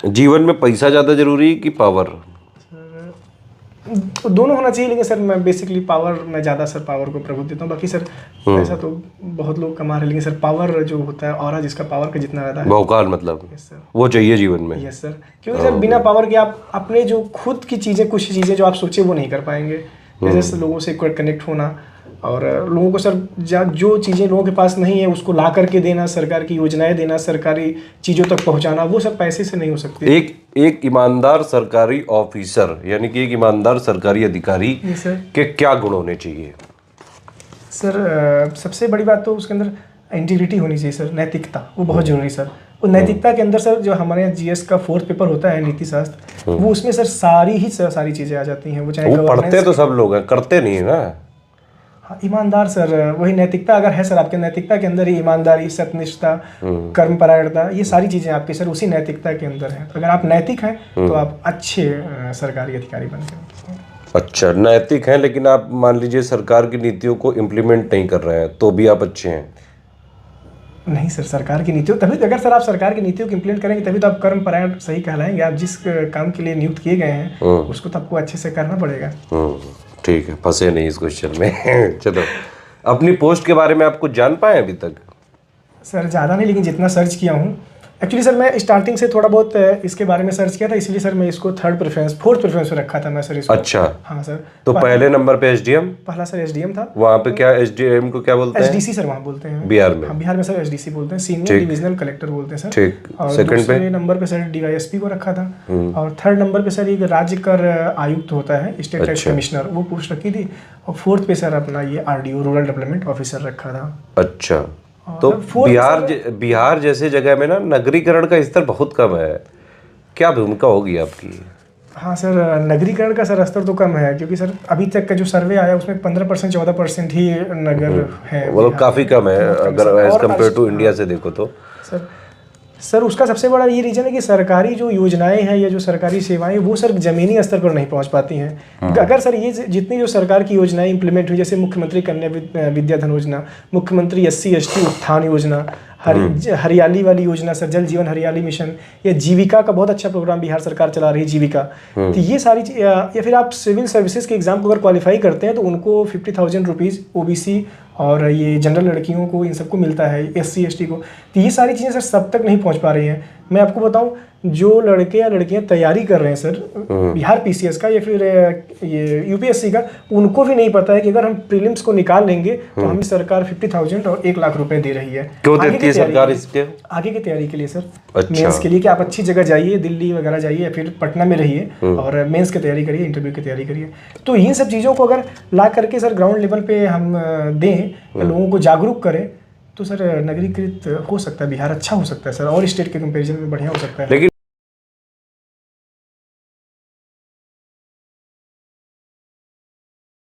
जीवन में पैसा ज़्यादा जरूरी कि पावर? दोनों होना चाहिए, लेकिन सर मैं बेसिकली पावर में ज़्यादा सर पावर को प्रभुत्व देता हूँ। बाकी सर पैसा तो बहुत लोग कमा रहे हैं, लेकिन सर पावर जो होता है और जिसका पावर का जितना ज़्यादा है बहुकाल मतलब यस सर, वो चाहिए जीवन में। यस सर, क्योंकि सर बिना पावर के आप अपने जो खुद की चीज़ें, कुछ चीज़ें जो आप सोचे वो नहीं कर पाएंगे। जैसे लोगों से कनेक्ट होना और लोगों को सर जो चीज़ें लोगों के पास नहीं है उसको ला करके देना, सरकार की योजनाएं देना, सरकारी चीज़ों तक पहुंचाना, वो सब पैसे से नहीं हो सकती। एक ईमानदार सरकारी ऑफिसर यानी कि एक ईमानदार सरकारी अधिकारी के क्या गुण होने चाहिए? सर सबसे बड़ी बात तो उसके अंदर इंटीग्रिटी होनी चाहिए सर, नैतिकता, वो बहुत जरूरी सर। वो नैतिकता के अंदर सर जो हमारे यहाँ जीएस का 4th पेपर होता है नीति शास्त्र, वो उसमें सर सारी चीज़ें आ जाती हैं। वो चाहे पढ़ते तो सब लोग हैं, करते नहीं है ना। ईमानदार सर, वही नैतिकता अगर है सर आपके, नैतिकता के अंदर ही ईमानदारी, सत्यनिष्ठा, कर्मपरायणता, ये सारी चीज़ें आपकी सर उसी नैतिकता के अंदर है। तो अगर आप नैतिक हैं तो आप अच्छे सरकारी अधिकारी बनते हैं। अच्छा, नैतिक हैं, लेकिन आप मान लीजिए सरकार की नीतियों को इम्प्लीमेंट नहीं कर रहे हैं तो भी आप अच्छे हैं? नहीं सर, सरकार की नीतियों तभी, अगर सर आप सरकार की नीतियों को इम्प्लीमेंट करेंगे तभी तो आप कर्मपरायण सही कहलाएंगे। आप जिस काम के लिए नियुक्त किए गए हैं उसको तो आपको अच्छे से करना पड़ेगा। ठीक है, फंसे नहीं इस क्वेश्चन में। चलो, अपनी पोस्ट के बारे में आप कुछ जान पाए अभी तक? सर ज़्यादा नहीं, लेकिन जितना सर्च किया हूँ, एक्चुअली सर मैं स्टार्टिंग से थोड़ा बहुत इसके बारे में सर्च किया था, इसलिए सर मैं इसको 4th प्रेफरेंस पे रखा था मैं सर इसको। अच्छा, हाँ सर। तो पहले नंबर पे एसडीएम? पहला सर एसडीएम था। वहाँ पे क्या एसडीएम को क्या बोलते हैं? एसडीसी सर वहाँ बोलते हैं बिहार में। हाँ, बिहार में सर एसडीसी बोलते हैं, सीनियर डिविजनल कलेक्टर बोलते हैं सर। ठीक। और सेकंड पे नंबर पे सर डीवाईएसपी को रखा था, और 3rd नंबर पे सर एक राज्य कर आयुक्त होता है, स्टेट टैक्स कमिश्नर, वो पोस्ट रखी थी। और 4th पे सर अपना ये आरडीओ, रूरल डेवलपमेंट ऑफिसर रखा था। अच्छा, तो बिहार जैसे जगह में ना नगरीकरण का स्तर बहुत कम है, क्या भूमिका होगी आपकी? हाँ सर, नगरीकरण का सर स्तर तो कम है, क्योंकि सर अभी तक का जो सर्वे आया उसमें 15% 14% ही नगर है। मतलब काफ़ी कम है अगर एज कम्पेयर टू इंडिया से देखो तो। सर उसका सबसे बड़ा ये रीज़न है कि सरकारी जो योजनाएं हैं या जो सरकारी सेवाएं वो सर ज़मीनी स्तर पर नहीं पहुंच पाती हैं। अगर सर ये जितनी जो सरकार की योजनाएं इंप्लीमेंट हुई, जैसे मुख्यमंत्री कन्या विद्याधन योजना, मुख्यमंत्री SC/ST उत्थान योजना, हरियाली वाली योजना सर, जल जीवन हरियाली मिशन, या जीविका का बहुत अच्छा प्रोग्राम बिहार सरकार चला रही है जीविका, तो ये सारी या फिर आप सिविल सर्विसेज के एग्जाम को अगर क्वालिफाई करते हैं तो उनको 50,000 रुपीज़ OBC और ये जनरल लड़कियों को, इन सबको मिलता है, SC/ST को। तो ये सारी चीज़ें सर सब तक नहीं पहुंच पा रही हैं। मैं आपको बताऊं, जो लड़के या लड़कियां तैयारी कर रहे हैं सर बिहार PCS का या फिर ये UPSC का, उनको भी नहीं पता है कि अगर हम प्रीलिम्स को निकाल लेंगे तो हमें सरकार 50,000 और 1 लाख रुपए दे रही है। क्यों देती है सरकार इसके? आगे की तैयारी के लिए सर, अच्छा। मेंस के लिए कि आप अच्छी जगह जाइए, दिल्ली वगैरह जाइए या फिर पटना में रहिए और मेंस की तैयारी करिए, इंटरव्यू की तैयारी करिए। तो इन सब चीज़ों को अगर ला करके सर ग्राउंड लेवल पे हम दें, लोगों को जागरूक करें, तो सर नगरीकृत हो सकता है बिहार, अच्छा हो सकता है सर, और स्टेट के कंपैरिजन में बढ़िया हो सकता है। लेकिन